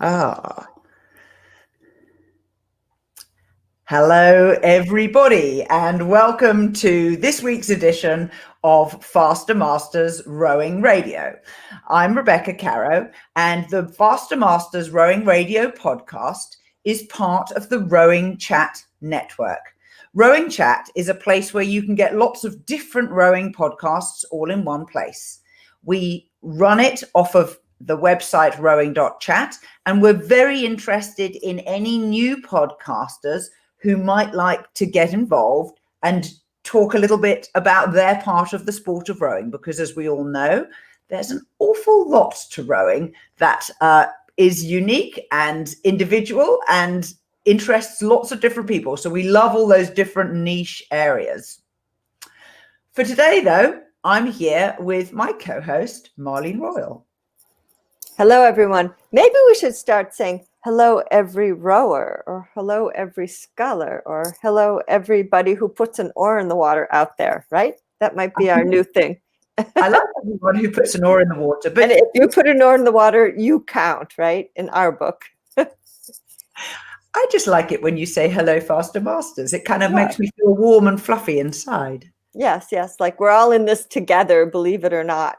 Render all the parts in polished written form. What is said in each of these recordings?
Ah. Hello, everybody, and welcome to this week's edition of Faster Masters Rowing Radio. I'm Rebecca Caro, and the Faster Masters Rowing Radio podcast is part of the Rowing Chat network. Rowing Chat is a place where you can get lots of different rowing podcasts all in one place. We run it off of the website rowing.chat, and we're very interested in any new podcasters who might like to get involved and talk a little bit about their part of the sport of rowing, because as we all know, there's an awful lot to rowing that is unique and individual and interests lots of different people. So we love all those different niche areas. For today, though, I'm here with my co-host, Marlene Royal. Hello, everyone. Maybe we should start saying hello, every rower, or hello, every sculler, or hello, everybody who puts an oar in the water out there, right? That might be our new thing. I love everyone who puts an oar in the water. But and if you put an oar in the water, you count, right? In our book. I just like it when you say hello, Faster Masters. It kind of makes me feel warm and fluffy inside. Yes, like we're all in this together, believe it or not.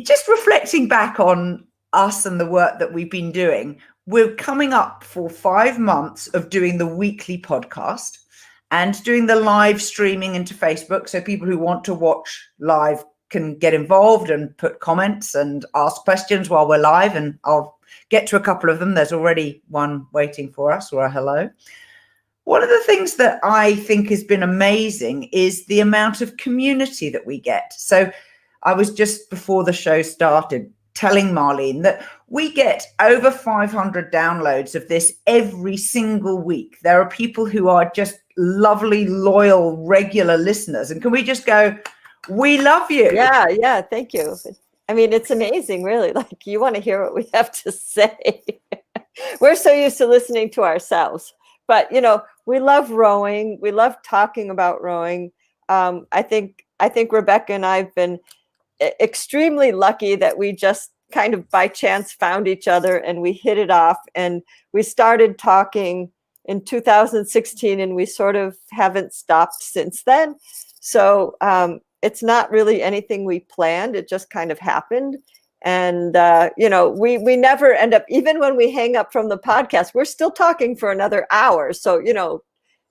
Just reflecting back on us and the work that we've been doing, we're coming up for 5 months of doing the weekly podcast and doing the live streaming into Facebook. So people who want to watch live can get involved and put comments and ask questions while we're live. And I'll get to a couple of them. There's already one waiting for us, or a hello. One of the things that I think has been amazing is the amount of community that we get. So I was just before the show started telling Marlene that we get over 500 downloads of this every single week. There are people who are just lovely, loyal, regular listeners. And can we just go, we love you? Yeah, thank you. I mean, it's amazing, really. Like, you want to hear what we have to say. We're so used to listening to ourselves. But, you know, we love rowing. We love talking about rowing. I think Rebecca and I have been extremely lucky that we just kind of by chance found each other and we hit it off, and we started talking in 2016 and we sort of haven't stopped since then. So it's not really anything we planned. It just kind of happened. And, you know, we never end up, even when we hang up from the podcast, we're still talking for another hour. So, you know,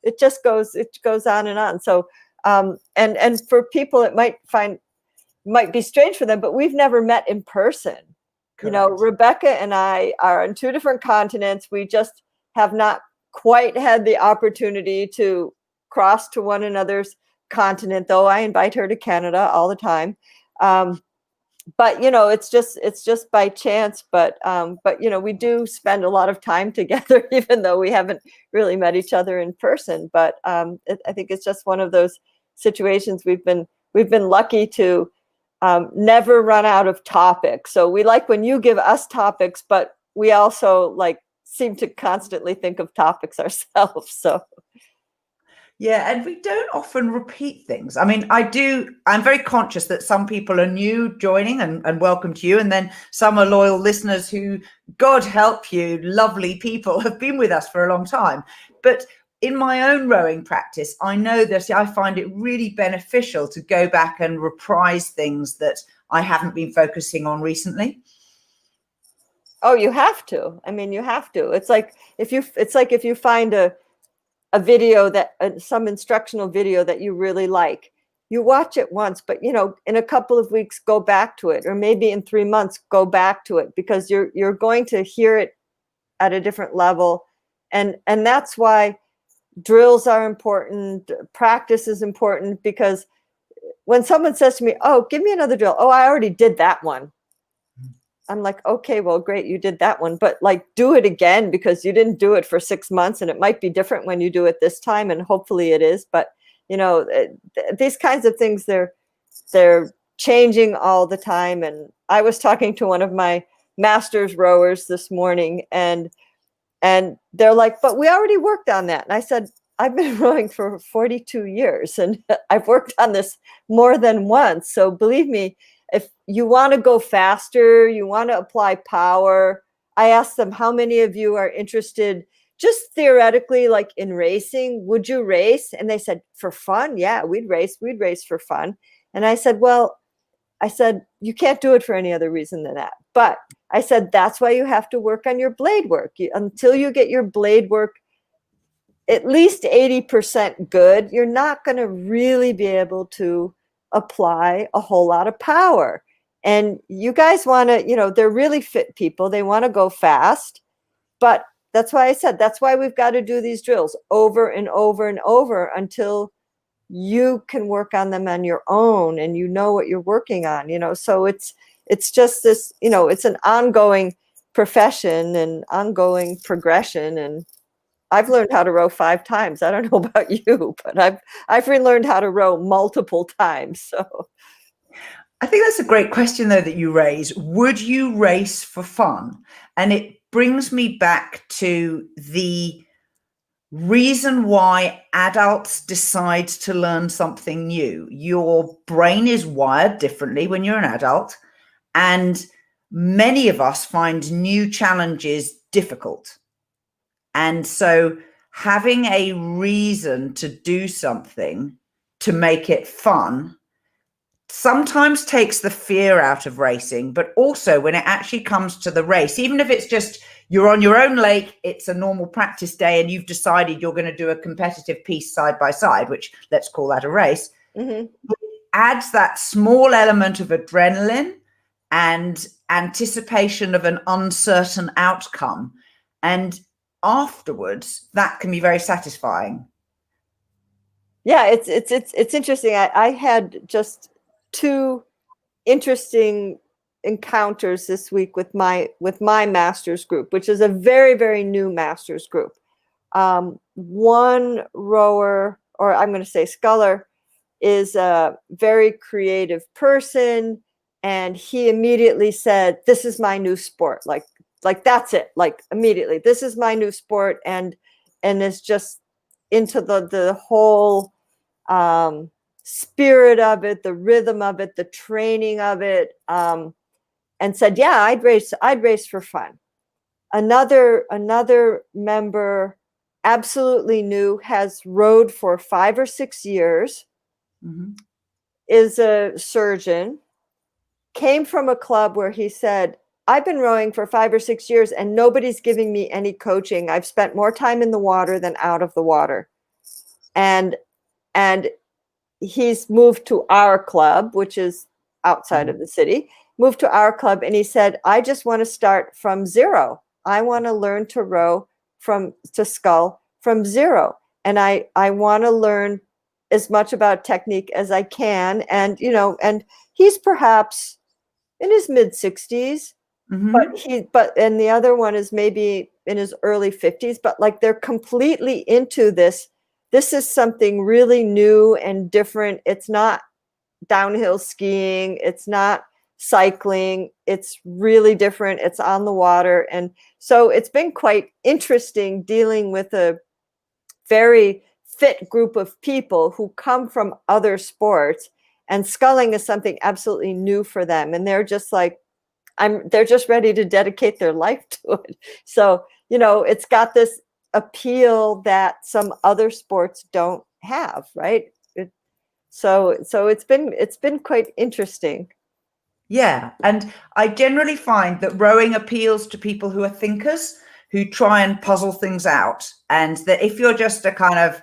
it goes on and on. So, and for people, it might be strange for them, but we've never met in person. Correct. You know, Rebecca and I are on 2 different continents. We just have not quite had the opportunity to cross to one another's continent, though I invite her to Canada all the time. But, you know, it's just by chance. But, you know, we do spend a lot of time together, even though we haven't really met each other in person. But I think it's just one of those situations we've been lucky to never run out of topics. So we like when you give us topics, but we also like seem to constantly think of topics ourselves. So yeah, and we don't often repeat things. I mean, I'm very conscious that some people are new joining, and welcome to you. And then some are loyal listeners who, God help you, lovely people, have been with us for a long time. But in my own rowing practice, I know that I find it really beneficial to go back and reprise things that I haven't been focusing on recently. Oh, you have to. I mean, you have to. It's like if you find a video that some instructional video that you really like, you watch it once, but you know, in a couple of weeks, go back to it, or maybe in 3 months, go back to it, because you're going to hear it at a different level, and that's why drills are important. Practice is important, because when someone says to me, "Oh, give me another drill," "Oh, I already did that one." I'm like, okay, well, great, you did that one, but like, do it again, because you didn't do it for 6 months, and it might be different when you do it this time, and hopefully it is. But you know, these kinds of things, they're changing all the time. And I was talking to one of my master's rowers this morning, and they're like, "But we already worked on that." And I said, "I've been rowing for 42 years, and I've worked on this more than once. So believe me." if you want to go faster, you want to apply power. I asked them, how many of you are interested just theoretically, like in racing? Would you race? And they said, for fun? Yeah, we'd race for fun. And I said, well, you can't do it for any other reason than that. But I said, that's why you have to work on your blade work. Until you get your blade work at least 80% good, you're not going to really be able to apply a whole lot of power. And you guys want to, they're really fit people. They want to go fast. But that's why I said, that's why we've got to do these drills over and over and over until you can work on them on your own and you know what you're working on, So it's just this, it's an ongoing profession and ongoing progression. And I've learned how to row 5 times. I don't know about you, but I've relearned how to row multiple times. So I think that's a great question, though, that you raise. Would you race for fun? And it brings me back to the reason why adults decide to learn something new. Your brain is wired differently when you're an adult, and many of us find new challenges difficult. And so having a reason to do something to make it fun sometimes takes the fear out of racing, but also when it actually comes to the race, even if it's just you're on your own lake, it's a normal practice day, and you've decided you're going to do a competitive piece side by side, which let's call that a race, it adds that small element of adrenaline and anticipation of an uncertain outcome. And afterwards, that can be very satisfying. Yeah, it's interesting. I had just 2 interesting encounters this week with my masters group, which is a very, very new masters group. One rower, or I'm going to say sculler, is a very creative person, and he immediately said, "This is my new sport." Like that's it. Like immediately, this is my new sport, and is just into the whole spirit of it, the rhythm of it, the training of it, and said, yeah, I'd race for fun. Another member, absolutely new, has rowed for 5 or 6 years, is a surgeon, came from a club where he said, I've been rowing for 5 or 6 years and nobody's giving me any coaching. I've spent more time in the water than out of the water. And he's moved to our club, which is outside of the city, moved to our club. And he said, I just want to start from zero. I want to learn to row to scull from zero. And I want to learn as much about technique as I can. And, and he's perhaps in his mid 60s, and the other one is maybe in his early 50s, but like they're completely into this. This is something really new and different. It's not downhill skiing. It's not cycling. It's really different. It's on the water. And so it's been quite interesting dealing with a very fit group of people who come from other sports, and sculling is something absolutely new for them. And they're just like, they're just ready to dedicate their life to it. So, it's got this appeal that some other sports don't have, right? So it's been quite interesting. Yeah, and I generally find that rowing appeals to people who are thinkers, who try and puzzle things out. And that if you're just a kind of,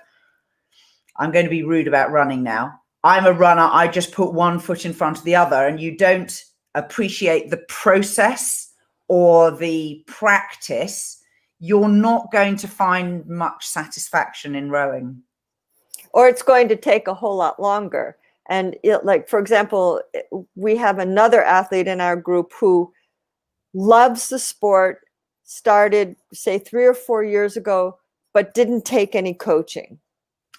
I'm going to be rude about running now, I'm a runner, I just put one foot in front of the other, and you don't appreciate the process or the practice, you're not going to find much satisfaction in rowing. Or it's going to take a whole lot longer. And like, for example, we have another athlete in our group who loves the sport, started, say, 3 or 4 years ago, but didn't take any coaching,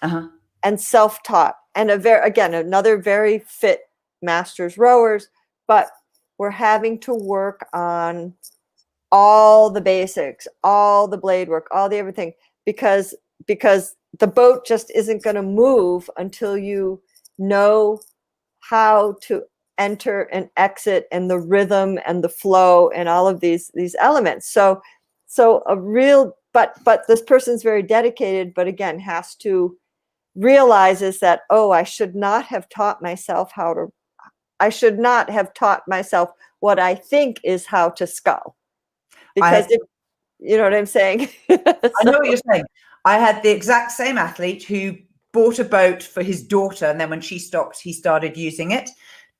and self-taught. And another very fit masters rowers, but we're having to work on all the basics, all the blade work, all the everything, because the boat just isn't going to move until you know how to enter and exit and the rhythm and the flow and all of these elements. So a real, but this person's very dedicated, but again, has to realizes that, oh, I should not have taught myself what I think is how to scull. Because you know what I'm saying? I know what you're saying. I had the exact same athlete who bought a boat for his daughter, and then when she stopped, he started using it,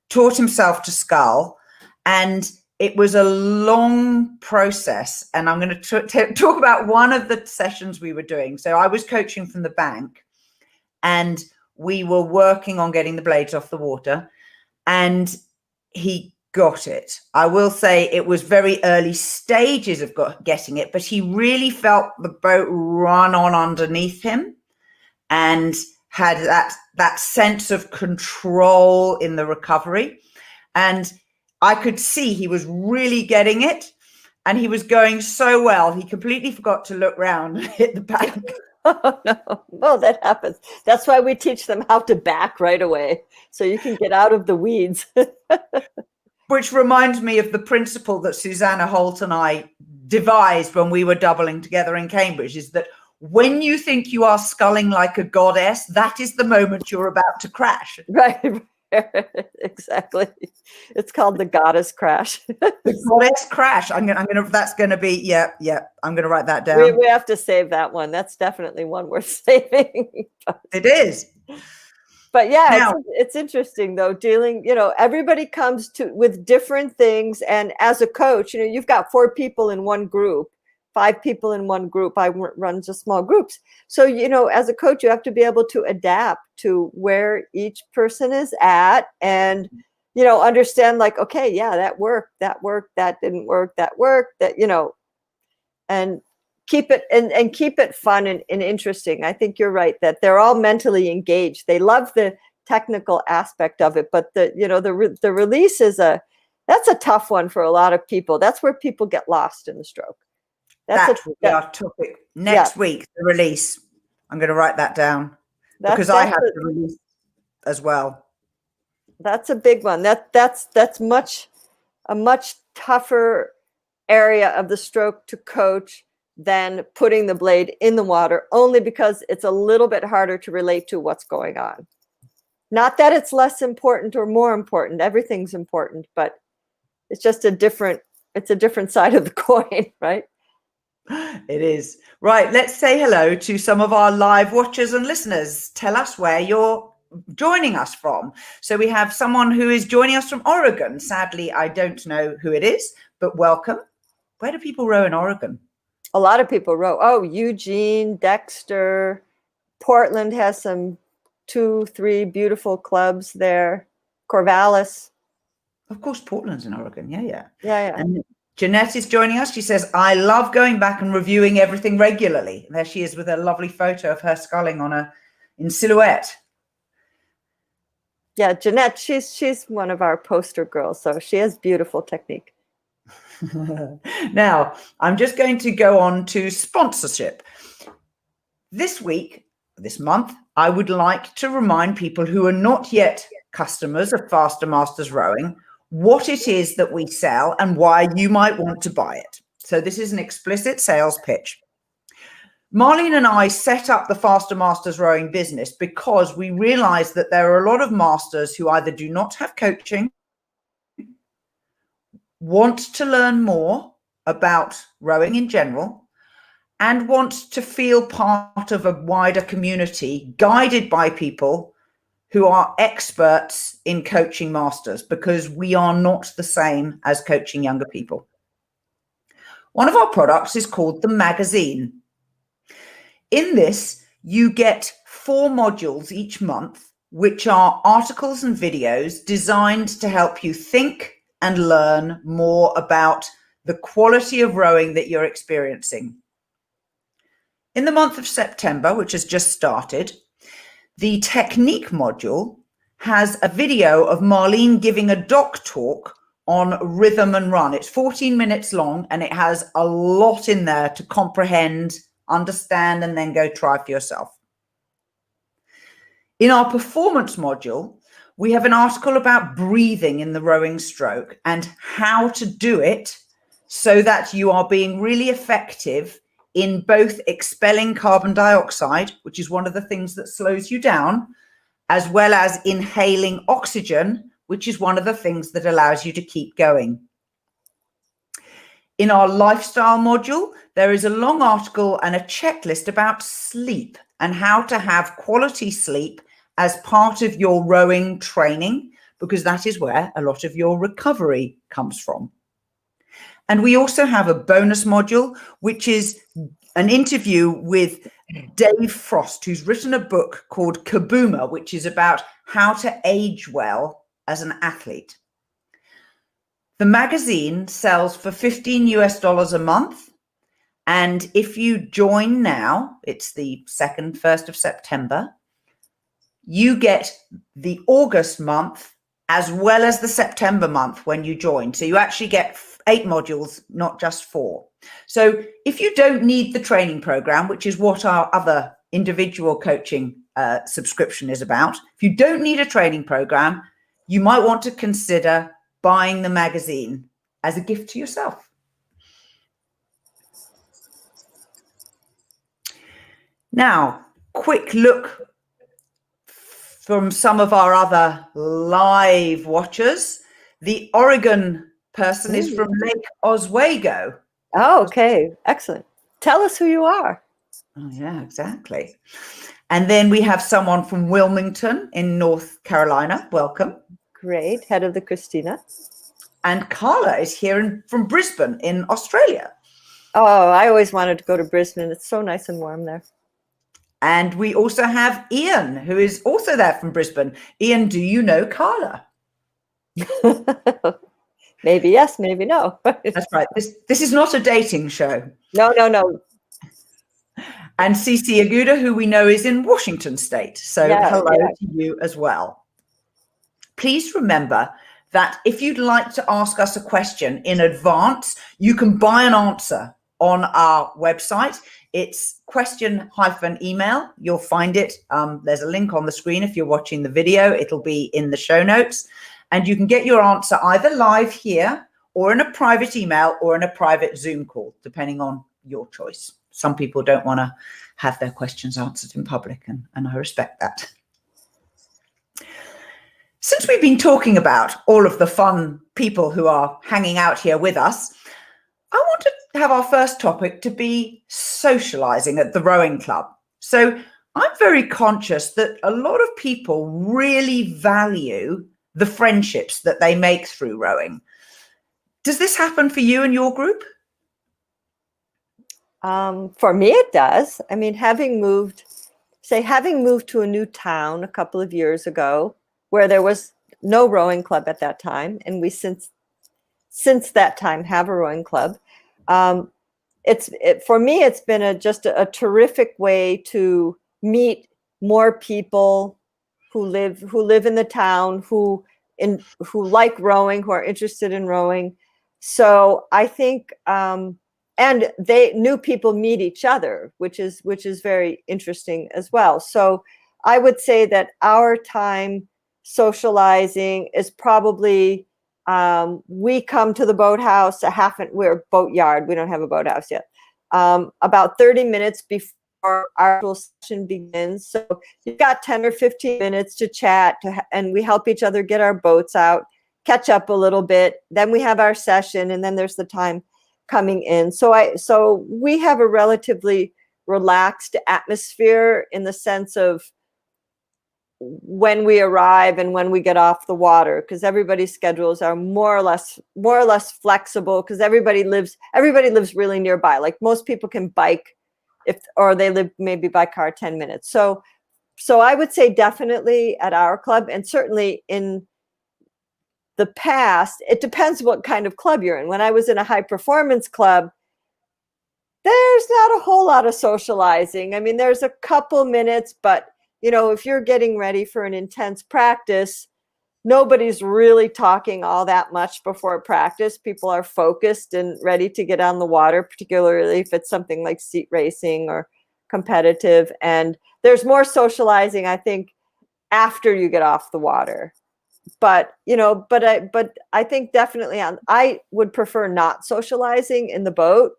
taught himself to scull, and it was a long process. And I'm going to talk about one of the sessions we were doing. So I was coaching from the bank, and we were working on getting the blades off the water, and he got it. I will say it was very early stages of getting it, but he really felt the boat run on underneath him and had that sense of control in the recovery. And I could see he was really getting it, and he was going so well, he completely forgot to look round and hit the bank. Oh, no. Well, that happens. That's why we teach them how to back right away, so you can get out of the weeds. Which reminds me of the principle that Susanna Holt and I devised when we were doubling together in Cambridge, is that when you think you are sculling like a goddess, that is the moment you're about to crash. Right. Exactly. It's called the goddess crash. The goddess crash. That's gonna be, yeah. I'm gonna write that down. We have to save that one. That's definitely one worth saving. It is. But yeah, now, it's interesting though, dealing, everybody comes with different things. And as a coach, you've got 4 people in one group, 5 people in one group. I run just small groups. So, as a coach, you have to be able to adapt to where each person is at and, understand like, okay, yeah, that worked, that didn't work, that worked, and keep it and keep it fun and interesting. I think you're right that they're all mentally engaged. They love the technical aspect of it, but the release that's a tough one for a lot of people. That's where people get lost in the stroke. That will be our topic next week, the release. I'm going to write that down because I have to release as well. That's a big one. That's a much tougher area of the stroke to coach than putting the blade in the water, only because it's a little bit harder to relate to what's going on. Not that it's less important or more important. Everything's important, but it's just a different side of the coin, right? It is. Right. Let's say hello to some of our live watchers and listeners. Tell us where you're joining us from. So we have someone who is joining us from Oregon. Sadly, I don't know who it is, but welcome. Where do people row in Oregon? A lot of people row. Oh, Eugene, Dexter, Portland has some 2-3 beautiful clubs there. Corvallis. Of course, Portland's in Oregon. Yeah. And Jeanette is joining us. She says, I love going back and reviewing everything regularly. And there she is with a lovely photo of her sculling in silhouette. Yeah, Jeanette, she's one of our poster girls, so she has beautiful technique. Now, I'm just going to go on to sponsorship. This month, I would like to remind people who are not yet customers of Faster Masters Rowing what it is that we sell and why you might want to buy it. So this is an explicit sales pitch. Marlene and I set up the Faster Masters Rowing business because we realized that there are a lot of masters who either do not have coaching, want to learn more about rowing in general, and want to feel part of a wider community guided by people who are experts in coaching masters, because we are not the same as coaching younger people. One of our products is called the magazine. In this, you get 4 modules each month, which are articles and videos designed to help you think and learn more about the quality of rowing that you're experiencing. In the month of September, which has just started, the technique module has a video of Marlene giving a doc talk on rhythm and run. It's 14 minutes long, and it has a lot in there to comprehend, understand, and then go try for yourself. In our performance module, We have an article about breathing in the rowing stroke and how to do it so that you are being really effective in both expelling carbon dioxide, which is one of the things that slows you down, as well as inhaling oxygen, which is one of the things that allows you to keep going. In our lifestyle module, there is a long article and a checklist about sleep and how to have quality sleep as part of your rowing training, because that is where a lot of your recovery comes from. And we also have a bonus module, which is an interview with Dave Frost, who's written a book called Kaboomer, which is about how to age well as an athlete. The magazine sells for $15 US a month. And if you join now, it's the 1st of September, you get the August month as well as the September month when you join. So you actually get 8 modules, not just 4. So if you don't need the training program, which is what our other individual coaching subscription is about, if you don't need a training program, you might want to consider buying the magazine as a gift to yourself. Now, quick look from some of our other live watchers. The Oregon person is from Lake Oswego. Oh, okay. Excellent. Tell us who you are. Oh, yeah, exactly. And then we have someone from Wilmington in North Carolina. Welcome. Great. Head of the Christina. And Carla is here from Brisbane in Australia. Oh, I always wanted to go to Brisbane. It's so nice and warm there. And we also have Ian, who is also there from Brisbane. Ian, do you know Carla? Maybe yes, maybe no. That's right. This is not a dating show. No. And Cici Aguda, who we know is in Washington State. So hello to you as well. Please remember that if you'd like to ask us a question in advance, you can buy an answer on our website. It's question-email. You'll find it. There's a link on the screen. If you're watching the video, it'll be in the show notes. And you can get your answer either live here or in a private email or in a private Zoom call, depending on your choice. Some people don't want to have their questions answered in public, and I respect that. Since we've been talking about all of the fun people who are hanging out here with us, I want to have our first topic to be socializing at the rowing club. So I'm very conscious that a lot of people really value the friendships that they make through rowing. Does this happen for you and your group? For me, it does. I mean, having moved to a new town a couple of years ago, where there was no rowing club at that time, and we since that time have a rowing club. For me, it's been just a terrific way to meet more people who live in the town, who like rowing, who are interested in rowing. So I think, and new people meet each other, which is very interesting as well. So I would say that our time socializing is probably, we come to the boathouse we're boatyard. We don't have a boathouse yet. About 30 minutes before our actual session begins. So you've got 10 or 15 minutes to chat, and we help each other get our boats out, catch up a little bit. Then we have our session, and then there's the time coming in. So we have a relatively relaxed atmosphere in the sense of when we arrive and when we get off the water, because everybody's schedules are more or less flexible, because everybody lives really nearby. Like most people can bike or they live maybe by car 10 minutes. So I would say definitely at our club, and certainly in the past, it depends what kind of club you're in. When I was in a high performance club, there's not a whole lot of socializing. I mean, there's a couple minutes, but if you're getting ready for an intense practice, nobody's really talking all that much before practice. People are focused and ready to get on the water, particularly if it's something like seat racing or competitive. And there's more socializing, I think, after you get off the water. but I think definitely I would prefer not socializing in the boat.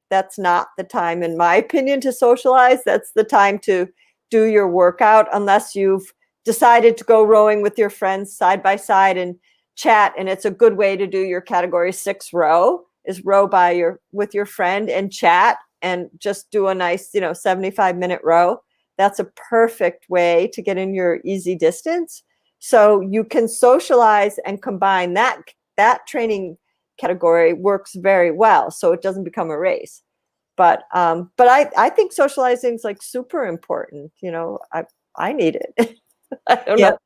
That's not the time, in my opinion, to socialize. That's the time to do your workout, unless you've decided to go rowing with your friends side by side and chat. And it's a good way to do your category 6 row, is row with your friend and chat and just do a nice, 75-minute row. That's a perfect way to get in your easy distance. So you can socialize and combine that training category works very well, so it doesn't become a race. But I think socializing is like super important. I need it. I don't know.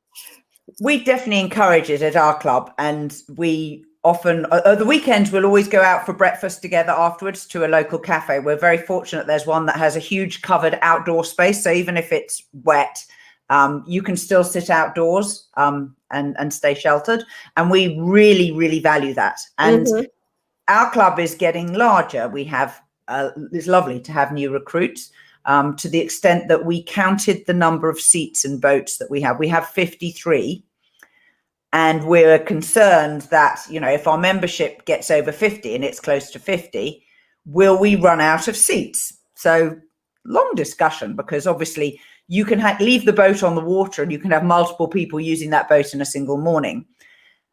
We definitely encourage it at our club, and we often the weekends we'll always go out for breakfast together afterwards to a local cafe. We're very fortunate there's one that has a huge covered outdoor space, so even if it's wet, you can still sit outdoors and stay sheltered, and we really, really value that. And our club is getting larger. We have it's lovely to have new recruits, to the extent that we counted the number of seats and boats that we have. We have 53, and we're concerned that, if our membership gets over 50, and it's close to 50, will we run out of seats? So long discussion, because obviously you can leave the boat on the water and you can have multiple people using that boat in a single morning.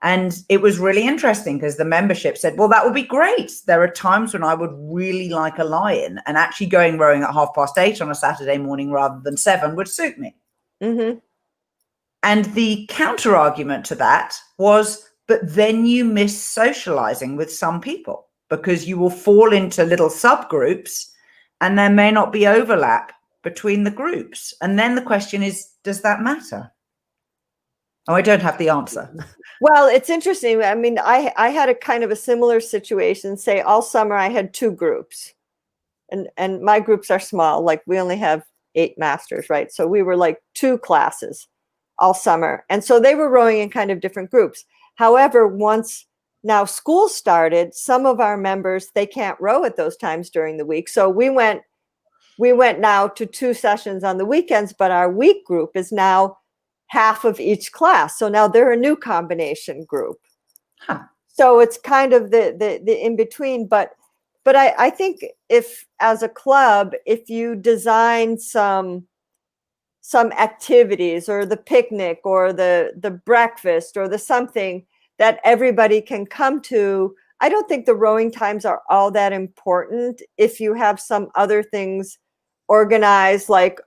And it was really interesting because the membership said, well, that would be great. There are times when I would really like a lie-in, and actually going rowing at 8:30 on a Saturday morning rather than 7 would suit me. And the counter argument to that was, but then you miss socializing with some people, because you will fall into little subgroups and there may not be overlap between the groups. And then the question is, does that matter? Oh, I don't have the answer. Well, it's interesting. I mean, I had a kind of a similar situation. Say all summer I had 2 groups, and my groups are small. Like we only have 8 masters, right? So we were like 2 classes all summer. And so they were rowing in kind of different groups. However, once now school started, some of our members, they can't row at those times during the week. So we went now to 2 sessions on the weekends, but our week group is now half of each class. So now they're a new combination group. So it's kind of the in between, but I think if, as a club, if you design some activities, or the picnic, or the breakfast, or the something that everybody can come to, I don't think the rowing times are all that important if you have some other things organized, like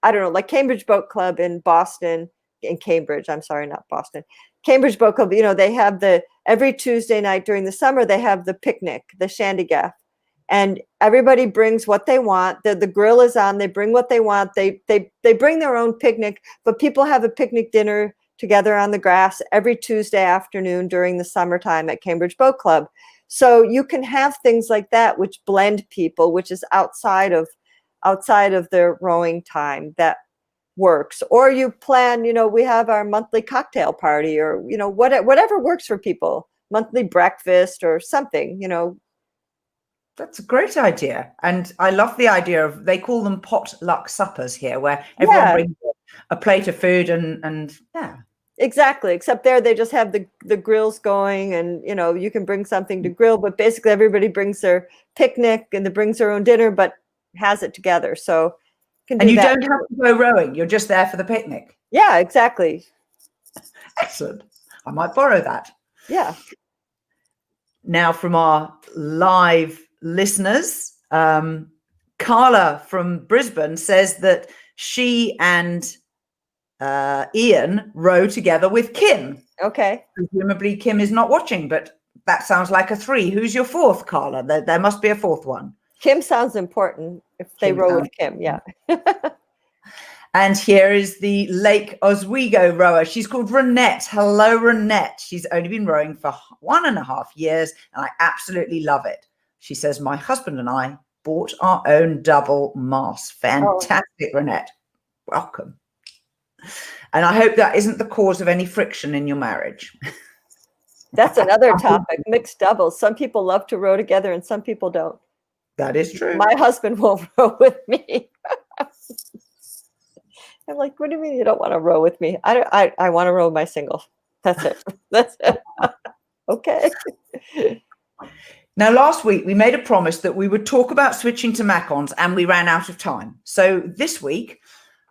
I don't know, like Cambridge Boat Club in Boston, in Cambridge, I'm sorry, not Boston, Cambridge Boat Club, they have every Tuesday night during the summer, they have the picnic, the shandygaff, and everybody brings what they want. The grill is on, they bring what they want. They bring their own picnic, but people have a picnic dinner together on the grass every Tuesday afternoon during the summertime at Cambridge Boat Club. So you can have things like that, which blend people, which is outside of their rowing time, that works. Or you plan, we have our monthly cocktail party, or, whatever works for people, monthly breakfast or something, That's a great idea. And I love the idea of, they call them potluck suppers here, where everyone brings a plate of food and yeah. Exactly. Except there they just have the grills going, and, you can bring something to grill, but basically everybody brings their picnic and they brings their own dinner, but has it together. So you don't have to go rowing. You're just there for the picnic. Yeah, exactly. Excellent. I might borrow that. Yeah. Now, from our live listeners, Carla from Brisbane says that she and Ian row together with Kim. Okay. Presumably Kim is not watching, but that sounds like a 3. Who's your 4th, Carla? There must be a 4th one. Kim sounds important if they row with Kim. Yeah. And here is the Lake Oswego rower. She's called Renette. Hello, Renette. She's only been rowing for 1.5 years, and I absolutely love it. She says, my husband and I bought our own double mast. Fantastic, Renette. Welcome. And I hope that isn't the cause of any friction in your marriage. That's another topic, mixed doubles. Some people love to row together and some people don't. That is true. My husband won't row with me. I'm like, what do you mean you don't want to row with me? I want to row my single. That's it. That's it. Okay. Now, last week we made a promise that we would talk about switching to Macons, and we ran out of time. So this week,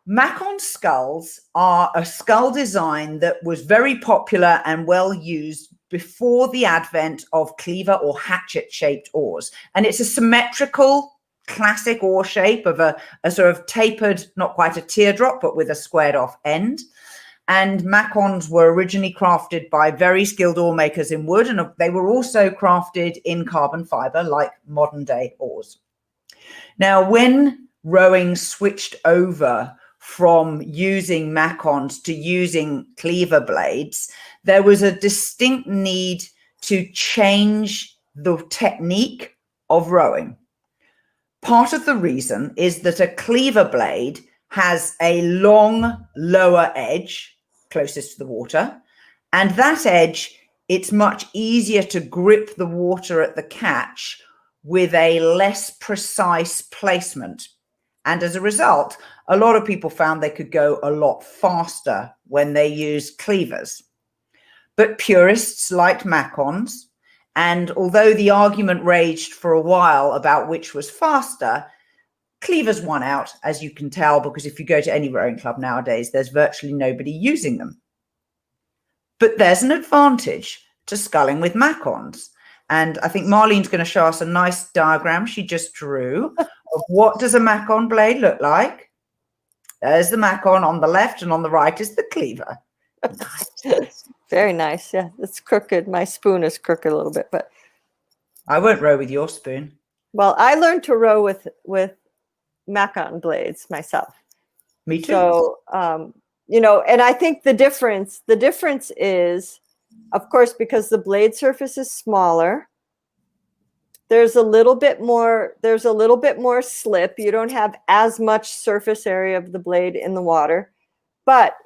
Macon sculls are a scull design that was very popular and well used before the advent of cleaver or hatchet-shaped oars. And it's a symmetrical, classic oar shape of a sort of tapered, not quite a teardrop, but with a squared off end. And Macons were originally crafted by very skilled oar makers in wood, and they were also crafted in carbon fiber like modern day oars. Now, when rowing switched over from using Macons to using cleaver blades, there was a distinct need to change the technique of rowing. Part of the reason is that a cleaver blade has a long lower edge closest to the water, and that edge, it's much easier to grip the water at the catch with a less precise placement. And as a result, a lot of people found they could go a lot faster when they used cleavers. But purists liked Macons, and although the argument raged for a while about which was faster, cleavers won out, as you can tell, because if you go to any rowing club nowadays, there's virtually nobody using them. But there's an advantage to sculling with Macons. And I think Marlene's going to show us a nice diagram she just drew of what does a Macon blade look like. There's the Macon on the left, and on the right is the cleaver. Nice. Very nice. Yeah, it's crooked. My spoon is crooked a little bit, but I won't row with your spoon. Well, I learned to row with Macon blades myself. Me too. So, and I think the difference is, of course, because the blade surface is smaller, there's a little bit more slip. You don't have as much surface area of the blade in the water, but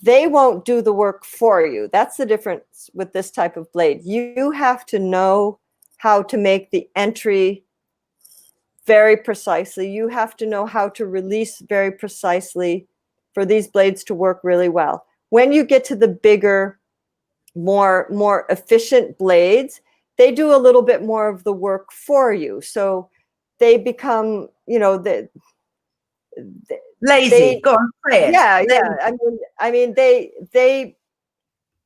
they won't do the work for you. That's the difference with this type of blade. You have to know how to make the entry very precisely. You have to know how to release very precisely for these blades to work really well. When you get to the bigger, more efficient blades, they do a little bit more of the work for you. So they become, lazy. Go on, play it. Yeah, yeah. I mean, they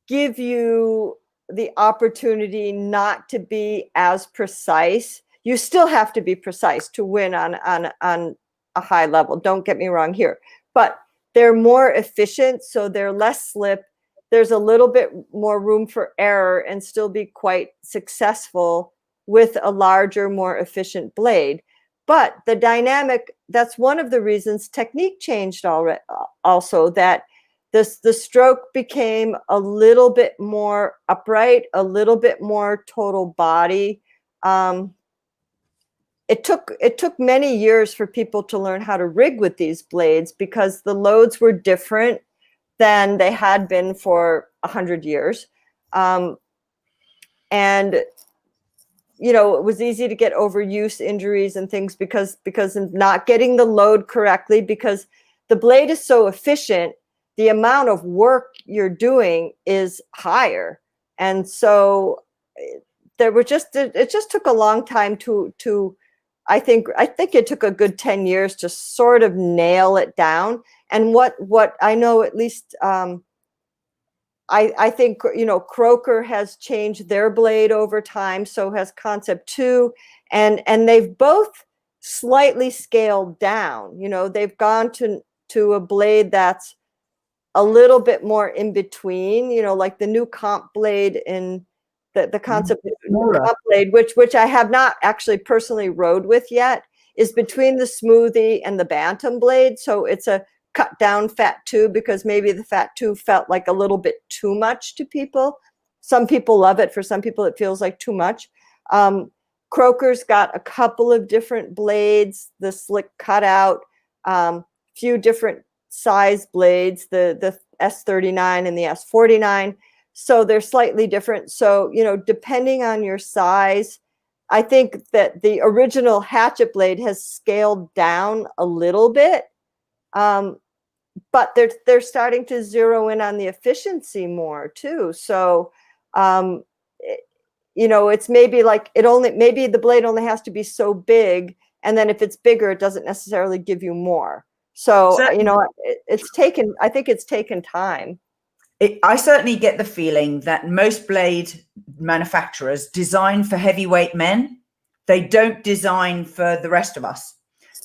give you the opportunity not to be as precise. You still have to be precise to win on a high level. Don't get me wrong here, but they're more efficient, so they're less slip. There's a little bit more room for error and still be quite successful with a larger, more efficient blade. But the dynamic, that's one of the reasons technique changed already, also, that the stroke became a little bit more upright, a little bit more total body. It took many years for people to learn how to rig with these blades because the loads were different than they had been for 100 years. And it was easy to get overuse injuries and things because of not getting the load correctly, because the blade is so efficient, the amount of work you're doing is higher. And so it just took a long time to I think it took a good 10 years to sort of nail it down. And what I know, at least, I think, Croker has changed their blade over time. So has Concept 2, and they've both slightly scaled down. They've gone to a blade that's a little bit more in between, like the new comp blade in the Concept comp blade, which I have not actually personally rode with yet, is between the smoothie and the bantam blade. So it's a cut down fat tube, because maybe the fat tube felt like a little bit too much to people. Some people love it. For some people, it feels like too much. Croker's got a couple of different blades, the slick cutout, few different size blades, the S39 and the S49. So they're slightly different. So, depending on your size, I think that the original hatchet blade has scaled down a little bit. but they're starting to zero in on the efficiency more too. So, it's maybe like maybe the blade only has to be so big, and then if it's bigger, it doesn't necessarily give you more. So, I think it's taken time. I certainly get the feeling that most blade manufacturers design for heavyweight men. They don't design for the rest of us,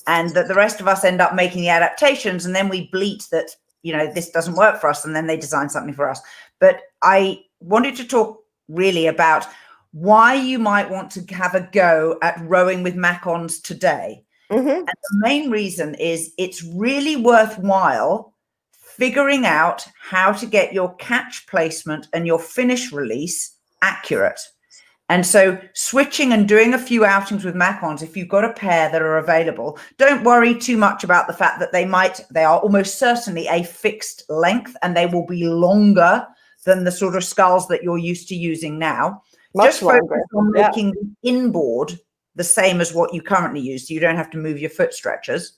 and that the rest of us end up making the adaptations, and then we bleat that, this doesn't work for us, and then they design something for us. But I wanted to talk really about why you might want to have a go at rowing with Macons today. Mm-hmm. And the main reason is it's really worthwhile figuring out how to get your catch placement and your finish release accurate. And so switching and doing a few outings with Macons, if you've got a pair that are available, don't worry too much about the fact that they are almost certainly a fixed length, and they will be longer than the sort of sculls that you're used to using now. Much longer. Focus on making the inboard the same as what you currently use, so you don't have to move your foot stretchers,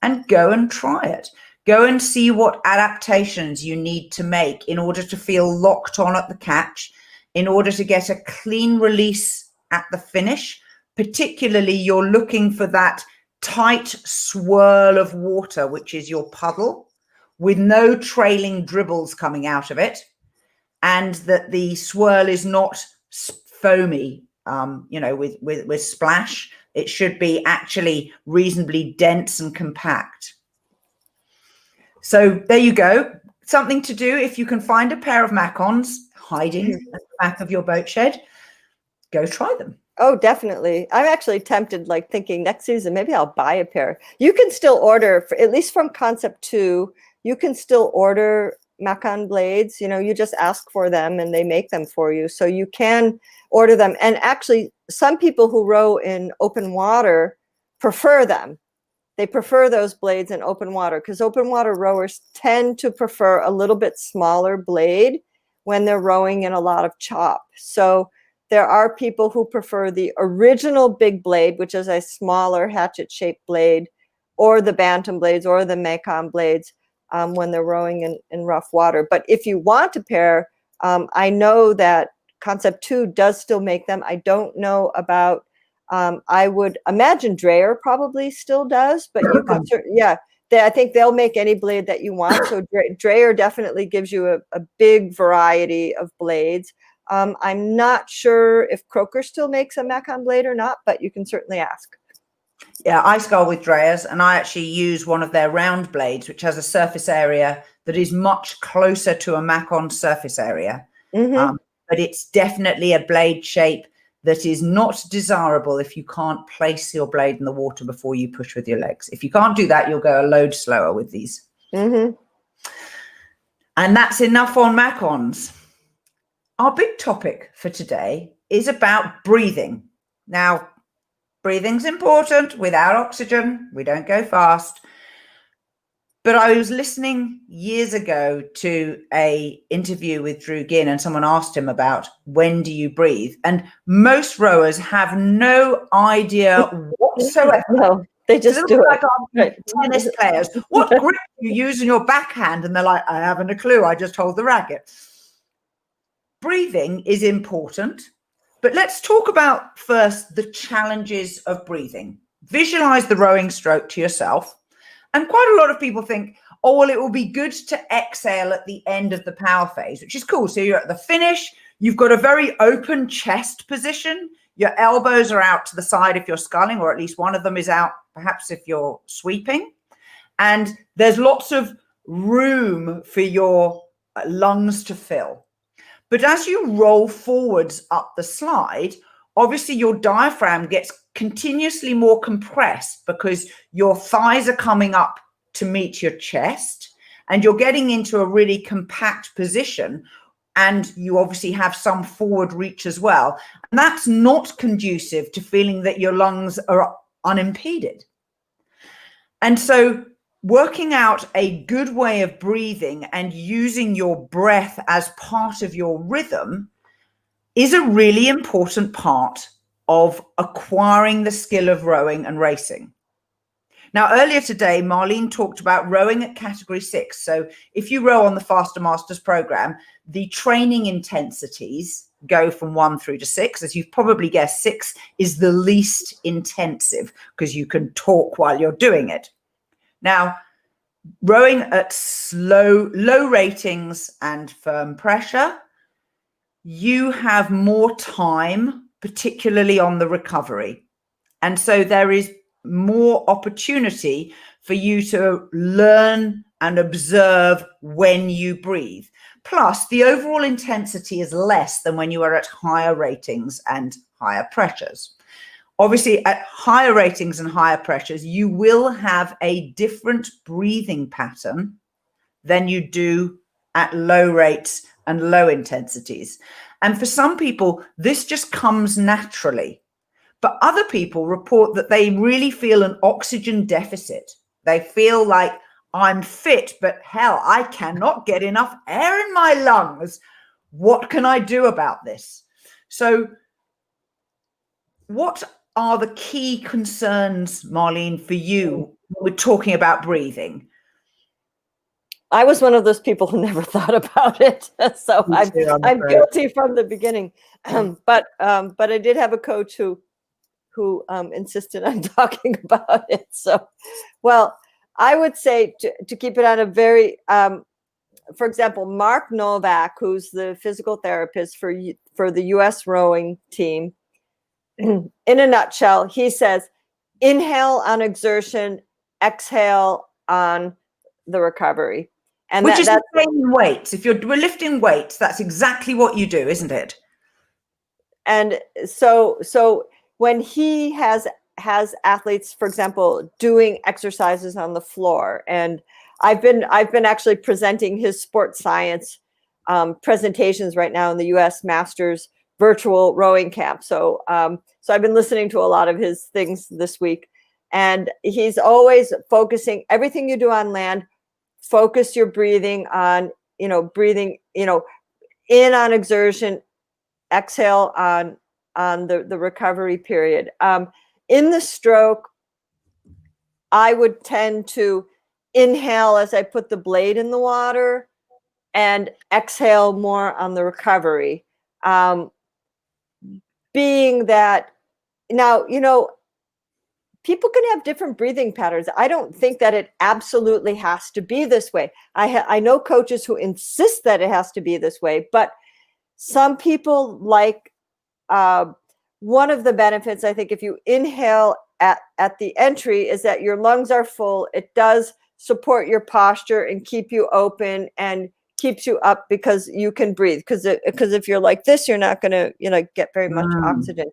and go and try it. Go and see what adaptations you need to make in order to feel locked on at the catch, in order to get a clean release at the finish. Particularly, you're looking for that tight swirl of water, which is your puddle, with no trailing dribbles coming out of it, and that the swirl is not foamy, with splash. It should be actually reasonably dense and compact. So there you go. Something to do if you can find a pair of Macons hiding at the back of your boat shed. Go try them. Oh, definitely. I'm actually tempted, like thinking next season, maybe I'll buy a pair. You can still order, at least from Concept 2, you can still order Macon blades. You just ask for them and they make them for you. So you can order them. And actually, some people who row in open water prefer them. They prefer those blades in open water, because open water rowers tend to prefer a little bit smaller blade when they're rowing in a lot of chop. So there are people who prefer the original big blade, which is a smaller hatchet-shaped blade, or the bantam blades or the Macon blades when they're rowing in rough water. But if you want a pair, I know that Concept 2 does still make them. I don't know about, I would imagine Dreyer probably still does, but you can, I think they'll make any blade that you want. So Dreyer definitely gives you a big variety of blades. I'm not sure if Croker still makes a Macon blade or not, but you can certainly ask. Yeah, I scull with Dreyers, and I actually use one of their round blades, which has a surface area that is much closer to a Macon surface area. Mm-hmm. But it's definitely a blade shape that is not desirable if you can't place your blade in the water before you push with your legs. If you can't do that, you'll go a load slower with these. Mm-hmm. And that's enough on Macons. Our big topic for today is about breathing. Now, breathing's important. Without oxygen, we don't go fast. But I was listening years ago to an interview with Drew Ginn, and someone asked him about when do you breathe? And most rowers have no idea whatsoever. No, they just do like it. Tennis players. What grip do you use in your backhand? And they're like, I haven't a clue. I just hold the racket. Breathing is important. But let's talk about first the challenges of breathing. Visualize the rowing stroke to yourself. And quite a lot of people think, oh, well, it will be good to exhale at the end of the power phase, which is cool. So you're at the finish. You've got a very open chest position. Your elbows are out to the side if you're sculling, or at least one of them is out, perhaps if you're sweeping. And there's lots of room for your lungs to fill. But as you roll forwards up the slide, obviously your diaphragm gets continuously more compressed because your thighs are coming up to meet your chest, and you're getting into a really compact position, and you obviously have some forward reach as well. And that's not conducive to feeling that your lungs are unimpeded. And so working out a good way of breathing and using your breath as part of your rhythm is a really important part of acquiring the skill of rowing and racing. Now, earlier today, Marlene talked about rowing at category 6. So if you row on the Faster Masters program, the training intensities go from 1 through to 6. As you've probably guessed, 6 is the least intensive because you can talk while you're doing it. Now, rowing at low ratings and firm pressure, you have more time, particularly on the recovery. And so there is more opportunity for you to learn and observe when you breathe. Plus, the overall intensity is less than when you are at higher ratings and higher pressures. Obviously, at higher ratings and higher pressures, you will have a different breathing pattern than you do at low rates and low intensities. And for some people, this just comes naturally. But other people report that they really feel an oxygen deficit. They feel like, I'm fit, but hell, I cannot get enough air in my lungs. What can I do about this? So what are the key concerns, Marlene, for you when we're talking about breathing? I was one of those people who never thought about it. So I'm guilty from the beginning. But I did have a coach who insisted on talking about it. So, well, I would say to keep it on a very, for example, Mark Novak, who's the physical therapist for the U.S. rowing team, in a nutshell, he says, inhale on exertion, exhale on the recovery. And which is the same weights. If we're lifting weights, that's exactly what you do, isn't it? And so when he has athletes, for example, doing exercises on the floor, and I've been actually presenting his sports science presentations right now in the U.S. Masters virtual rowing camp. So I've been listening to a lot of his things this week, and he's always focusing everything you do on land. Focus your breathing on, breathing, in on exertion, exhale on the recovery period. In the stroke, I would tend to inhale as I put the blade in the water and exhale more on the recovery. Being that now, people can have different breathing patterns. I don't think that it absolutely has to be this way. I know coaches who insist that it has to be this way, but some people like one of the benefits, I think, if you inhale at the entry is that your lungs are full. It does support your posture and keep you open and keeps you up because you can breathe. Because if you're like this, you're not going to get very much oxygen.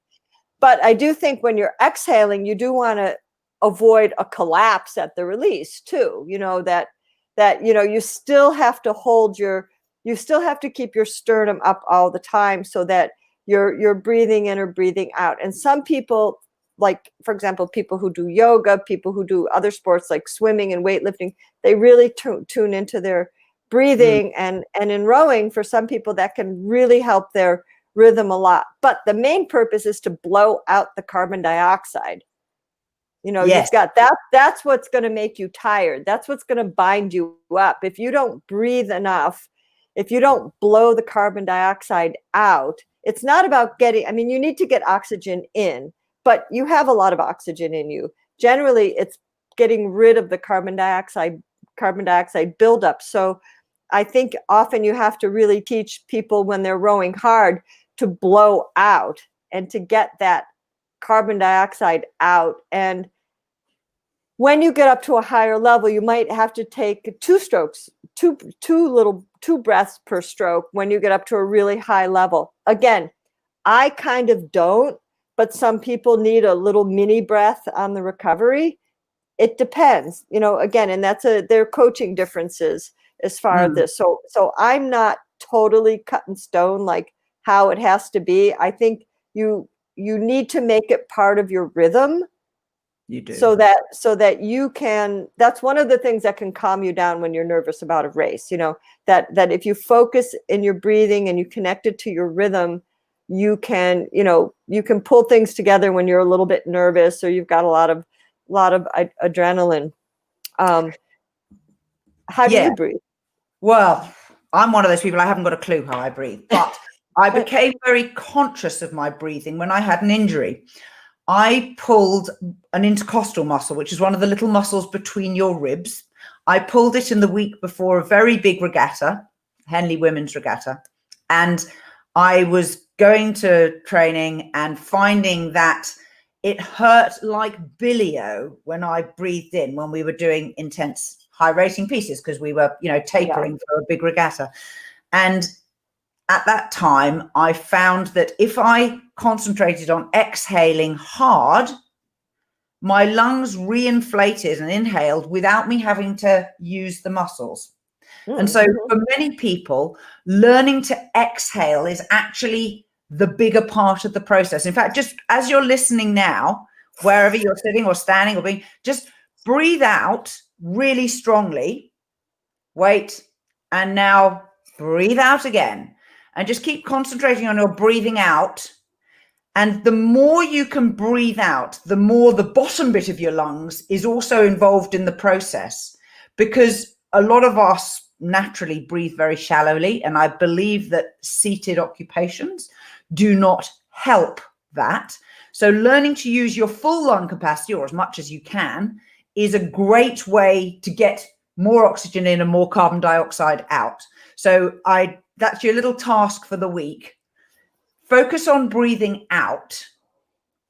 But I do think when you're exhaling, you do want to avoid a collapse at the release too. That you still have to you still have to keep your sternum up all the time so that you're breathing in or breathing out. And some people, like, for example, people who do yoga, people who do other sports like swimming and weightlifting, they really tune into their breathing. And in rowing, for some people, that can really help their rhythm a lot. But the main purpose is to blow out the carbon dioxide. Yes. You've got that's what's going to make you tired. That's what's going to bind you up. If you don't breathe enough, if you don't blow the carbon dioxide out, it's not about you need to get oxygen in, but you have a lot of oxygen in you. Generally, it's getting rid of the carbon dioxide buildup. So I think often you have to really teach people when they're rowing hard to blow out and to get that carbon dioxide out. And when you get up to a higher level, you might have to take two breaths per stroke when you get up to a really high level. Again, I kind of don't, but some people need a little mini breath on the recovery. It depends, again, and their coaching differences as far as this. So I'm not totally cut in stone like how it has to be. I think you need to make it part of your rhythm. You do. So that you can, that's one of the things that can calm you down when you're nervous about a race, that if you focus in your breathing and you connect it to your rhythm, you can pull things together when you're a little bit nervous or you've got a lot of, lot of adrenaline. How do you breathe? Well, I'm one of those people, I haven't got a clue how I breathe, but I became very conscious of my breathing when I had an injury. I pulled an intercostal muscle, which is one of the little muscles between your ribs. I pulled it in the week before a very big regatta, Henley Women's Regatta. And I was going to training and finding that it hurt like bilio when I breathed in, when we were doing intense high rating pieces, because we were, tapering for a big regatta. And at that time, I found that if I concentrated on exhaling hard, my lungs reinflated and inhaled without me having to use the muscles. And so for many people, learning to exhale is actually the bigger part of the process. In fact, just as you're listening now, wherever you're sitting or standing or being, just breathe out really strongly. Wait, and now breathe out again. And just keep concentrating on your breathing out. And the more you can breathe out, the more the bottom bit of your lungs is also involved in the process, because a lot of us naturally breathe very shallowly. And I believe that seated occupations do not help that. So learning to use your full lung capacity, or as much as you can, is a great way to get more oxygen in and more carbon dioxide out. So that's your little task for the week. Focus on breathing out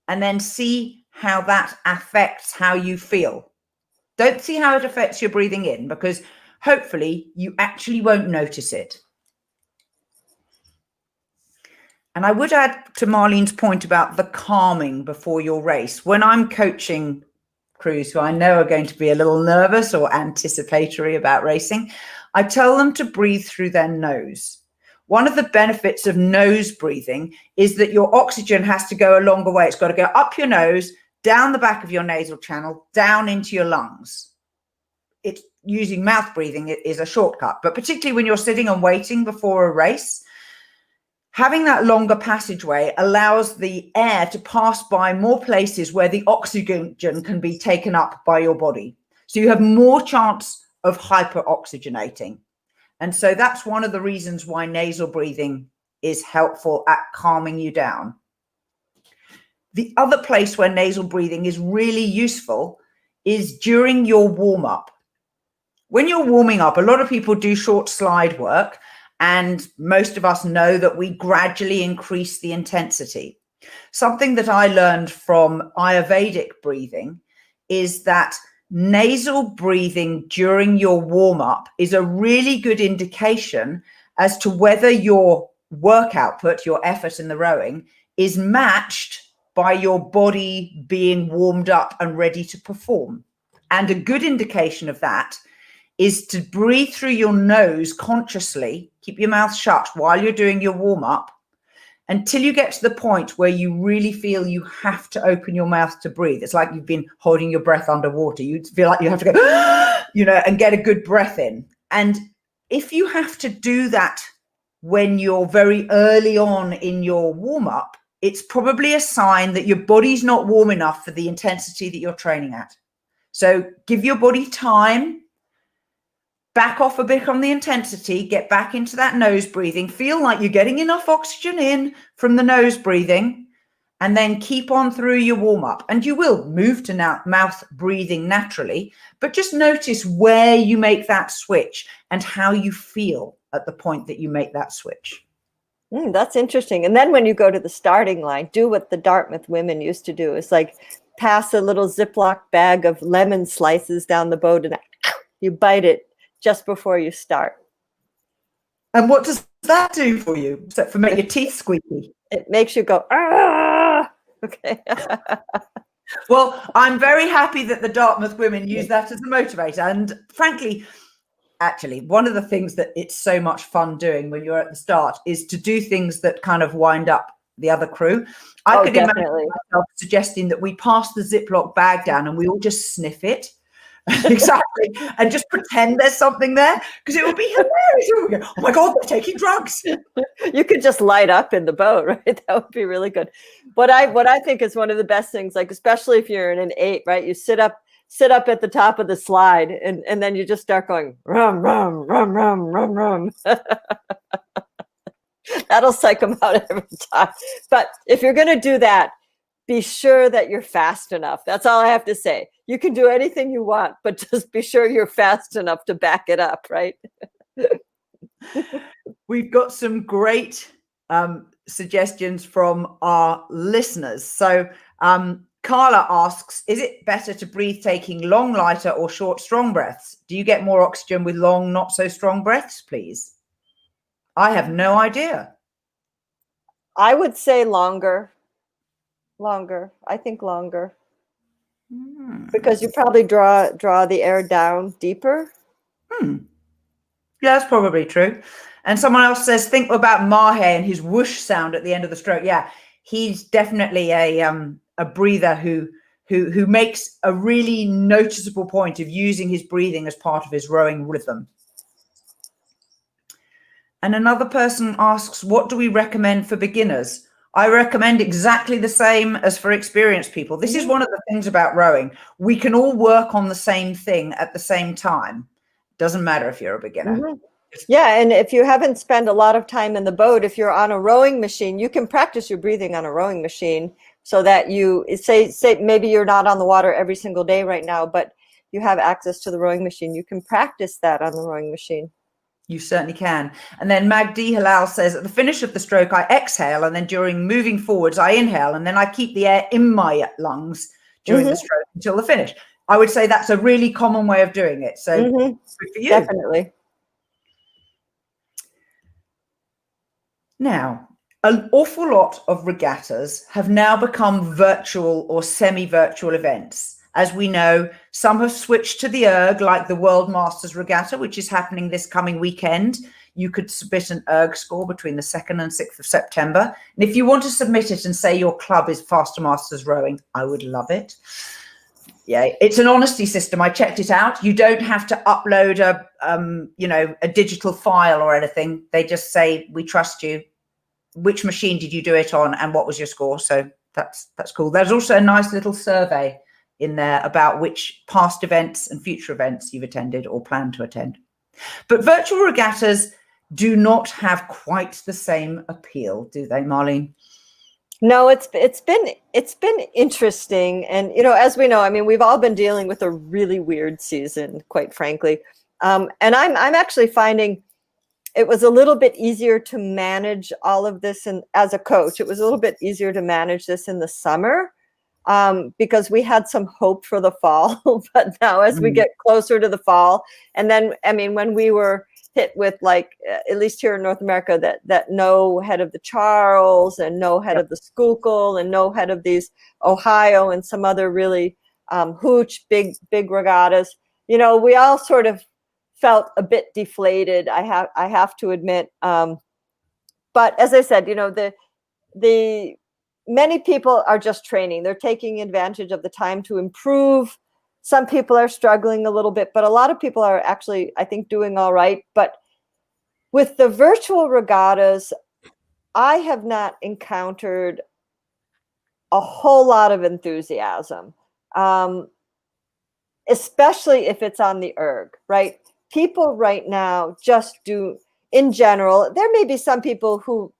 and then see how that affects how you feel. Don't see how it affects your breathing in, because hopefully you actually won't notice it. And I would add to Marlene's point about the calming before your race. When I'm coaching crews who I know are going to be a little nervous or anticipatory about racing, I tell them to breathe through their nose. One of the benefits of nose breathing is that your oxygen has to go a longer way. It's got to go up your nose, down the back of your nasal channel, down into your lungs. It's using mouth breathing is a shortcut, but particularly when you're sitting and waiting before a race, having that longer passageway allows the air to pass by more places where the oxygen can be taken up by your body. So you have more chance of hyperoxygenating. And so that's one of the reasons why nasal breathing is helpful at calming you down. The other place where nasal breathing is really useful is during your warm-up. When you're warming up, a lot of people do short slide work, and most of us know that we gradually increase the intensity. Something that I learned from Ayurvedic breathing is that nasal breathing during your warm-up is a really good indication as to whether your work output, your effort in the rowing, is matched by your body being warmed up and ready to perform. And a good indication of that is to breathe through your nose consciously, keep your mouth shut while you're doing your warm-up, until you get to the point where you really feel you have to open your mouth to breathe. It's like you've been holding your breath underwater. You feel like you have to go, and get a good breath in. And if you have to do that when you're very early on in your warm-up, it's probably a sign that your body's not warm enough for the intensity that you're training at. So give your body time. Back off a bit on the intensity, get back into that nose breathing, feel like you're getting enough oxygen in from the nose breathing, and then keep on through your warm-up. And you will move to mouth breathing naturally, but just notice where you make that switch and how you feel at the point that you make that switch. That's interesting. And then when you go to the starting line, do what the Dartmouth women used to do. It's like pass a little Ziploc bag of lemon slices down the boat and you bite it just before you start. And what does that do for you, except for make your teeth squeaky? It makes you go, ah! Okay. Well, I'm very happy that the Dartmouth women use that as a motivator. And frankly, actually, one of the things that it's so much fun doing when you're at the start is to do things that kind of wind up the other crew. I could imagine myself suggesting that we pass the Ziploc bag down and we all just sniff it. Exactly. And just pretend there's something there, because it would be hilarious. Oh my God, they're taking drugs. You could just light up in the boat, right? That would be really good. What I think is one of the best things, like especially if you're in an 8, right? You sit up at the top of the slide, and then you just start going rum rum rum rum rum rum. That'll psych them out every time. But if you're going to do that, be sure that you're fast enough. That's all I have to say. You can do anything you want, but just be sure you're fast enough to back it up, right? We've got some great suggestions from our listeners. So Carla asks, is it better to breathe taking long, lighter or short, strong breaths? Do you get more oxygen with long, not so strong breaths, please? I have no idea. I would say longer. I think longer. Because you probably draw the air down deeper. Yeah, that's probably true. And someone else says, think about Mahe and his whoosh sound at the end of the stroke. Yeah, he's definitely a breather who makes a really noticeable point of using his breathing as part of his rowing rhythm. And another person asks, what do we recommend for beginners? I recommend exactly the same as for experienced people. This is one of the things about rowing. We can all work on the same thing at the same time. Doesn't matter if you're a beginner. Yeah, and if you haven't spent a lot of time in the boat, if you're on a rowing machine, you can practice your breathing on a rowing machine so that you say maybe you're not on the water every single day right now, but you have access to the rowing machine. You can practice that on the rowing machine. You certainly can. And then Magdi Halal says, at the finish of the stroke, I exhale, and then during moving forwards, I inhale, and then I keep the air in my lungs during the stroke until the finish. I would say that's a really common way of doing it. So good for you. Definitely. Now, an awful lot of regattas have now become virtual or semi-virtual events. As we know, some have switched to the erg, like the World Masters Regatta, which is happening this coming weekend. You could submit an erg score between the 2nd and 6th of September. And if you want to submit it and say your club is Faster Masters Rowing, I would love it. Yeah, it's an honesty system. I checked it out. You don't have to upload a digital file or anything. They just say, we trust you. Which machine did you do it on, and what was your score? So that's cool. There's also a nice little survey in there about which past events and future events you've attended or plan to attend. But virtual regattas do not have quite the same appeal, do they, Marlene? No, it's been interesting. And, as we know, I mean, we've all been dealing with a really weird season, quite frankly. And I'm actually finding it was a little bit easier to manage all of this. And as a coach, it was a little bit easier to manage this in the summer because we had some hope for the fall. But now as we get closer to the fall, and then, I mean, when we were hit with, like, at least here in North America, that no head of the Charles and no head of the Schuylkill and no head of these Ohio and some other really hooch, big regattas, we all sort of felt a bit deflated. I have to admit. But as I said, the many people are just training. They're taking advantage of the time to improve. Some people are struggling a little bit, but a lot of people are actually, I think, doing all right. But with the virtual regattas, I have not encountered a whole lot of enthusiasm, especially if it's on the erg, right? People right now just do, in general, there may be some people who,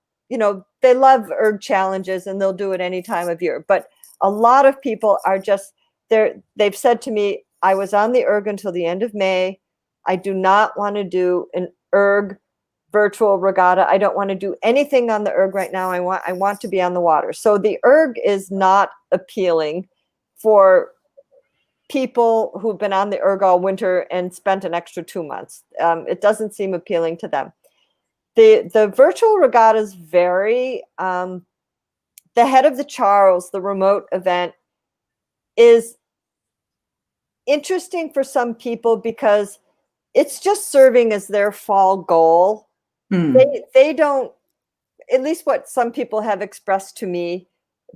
they love erg challenges and they'll do it any time of year. But a lot of people are just, they've said to me, I was on the erg until the end of May. I do not want to do an erg virtual regatta. I don't want to do anything on the erg right now. I want to be on the water. So the erg is not appealing for people who've been on the erg all winter and spent an extra 2 months. It doesn't seem appealing to them. The virtual regattas vary. The head of the Charles, the remote event, is interesting for some people because it's just serving as their fall goal. They don't, at least what some people have expressed to me,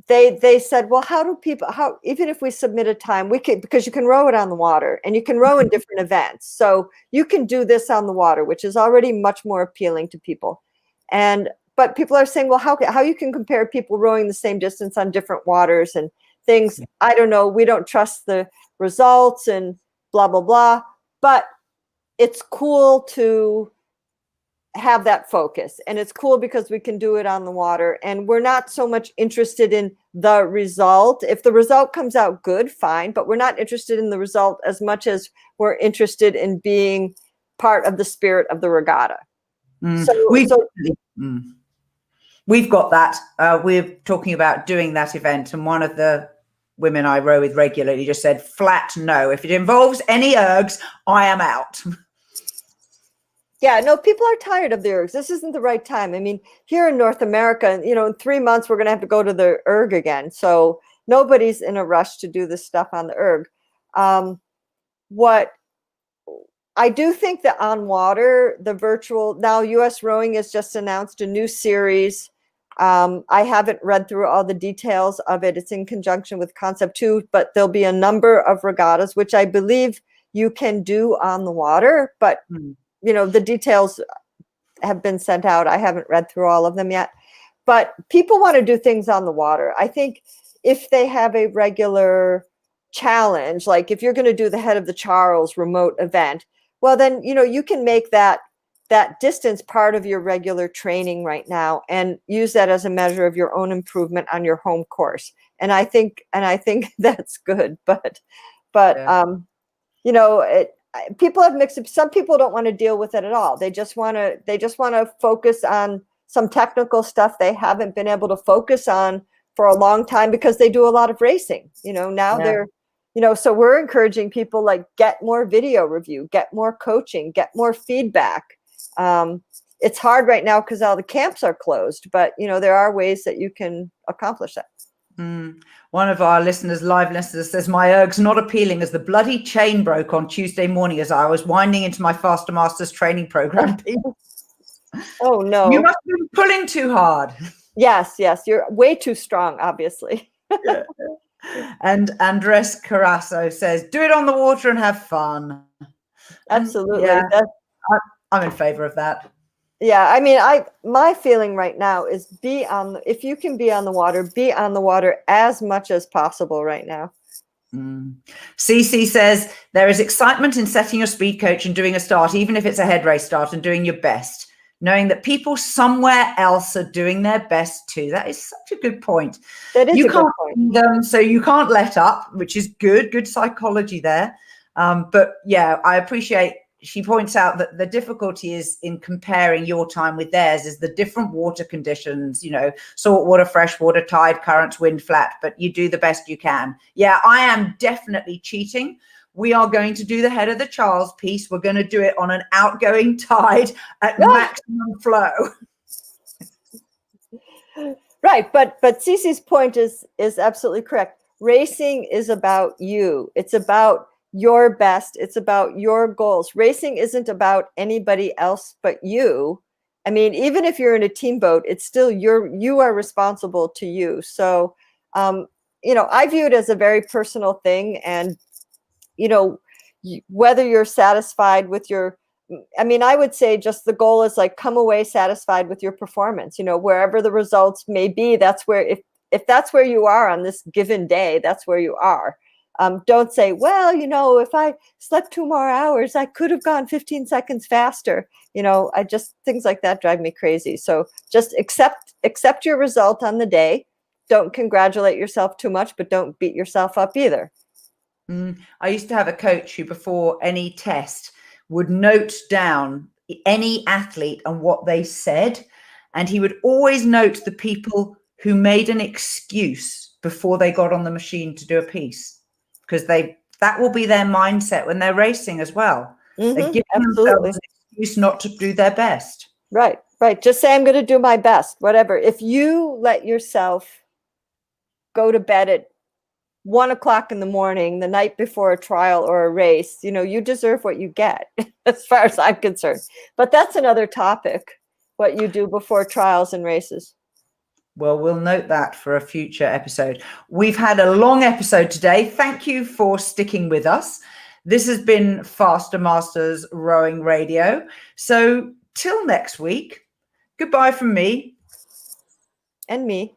they said, well, how even if we submit a time, we can, because you can row it on the water and you can row in different events. So you can do this on the water, which is already much more appealing to people. But people are saying, well, how you can compare people rowing the same distance on different waters and things. I don't know. We don't trust the results and blah, blah, blah. But it's cool to have that focus, and it's cool because we can do it on the water, and we're not so much interested in the result. If the result comes out good, fine, but we're not interested in the result as much as we're interested in being part of the spirit of the regatta. We've got that. We're talking about doing that event, and one of the women I row with regularly just said flat no. If it involves any ergs, I am out. Yeah, no, people are tired of the ergs. This isn't the right time. I mean, here in North America, in 3 months, we're going to have to go to the erg again. So nobody's in a rush to do this stuff on the erg. What I do think that on water, the virtual, now US Rowing has just announced a new series. I haven't read through all the details of it. It's in conjunction with Concept 2, but there'll be a number of regattas, which I believe you can do on the water, but the details have been sent out. I haven't read through all of them yet, but people want to do things on the water. I think if they have a regular challenge, like if you're going to do the Head of the Charles remote event, well, then, you can make that distance part of your regular training right now and use that as a measure of your own improvement on your home course. And I think that's good, but people have mixed. Some people don't want to deal with it at all. They just want to focus on some technical stuff they haven't been able to focus on for a long time because they do a lot of racing. They're, so we're encouraging people, like, get more video review, get more coaching, get more feedback. It's hard right now because all the camps are closed, but there are ways that you can accomplish that. One of our live listeners says, my erg's not appealing as the bloody chain broke on Tuesday morning as I was winding into my Faster Masters training program. Oh, no. You must have been pulling too hard. Yes. You're way too strong, obviously. Yeah. And Andres Carasso says, do it on the water and have fun. Absolutely. I'm in favor of that. Yeah, I mean, my feeling right now is if you can be on the water, be on the water as much as possible right now. CC says there is excitement in setting your speed coach and doing a start, even if it's a head race start, and doing your best, knowing that people somewhere else are doing their best too. That is such a good point. That is a good point. So you can't let up, which is good psychology there. But yeah, I appreciate. She points out that the difficulty is in comparing your time with theirs is the different water conditions, salt water, fresh water, tide, currents, wind, flat, but you do the best you can. Yeah, I am definitely cheating. We are going to do the Head of the Charles piece. We're going to do it on an outgoing tide at maximum flow. Right. But Cece's point is absolutely correct. Racing is about you. It's about your best. It's about your goals. Racing isn't about anybody else but you. I mean, even if you're in a team boat, it's still you are responsible to you. So, I view it as a very personal thing. And, whether you're satisfied with I would say just the goal is like, come away satisfied with your performance, wherever the results may be. That's where, if that's where you are on this given day, that's where you are. Don't say, well, if I slept 2 more hours, I could have gone 15 seconds faster. Things like that drive me crazy. So just accept your result on the day. Don't congratulate yourself too much, but don't beat yourself up either. I used to have a coach who, before any test, would note down any athlete and what they said. And he would always note the people who made an excuse before they got on the machine to do a piece. Because that will be their mindset when they're racing as well. They give themselves an excuse not to do their best. Right. Just say, I'm going to do my best, whatever. If you let yourself go to bed at 1 o'clock in the morning, the night before a trial or a race, you deserve what you get, as far as I'm concerned. But that's another topic, what you do before trials and races. Well, we'll note that for a future episode. We've had a long episode today. Thank you for sticking with us. This has been Faster Masters Rowing Radio. So till next week, goodbye from me. And me.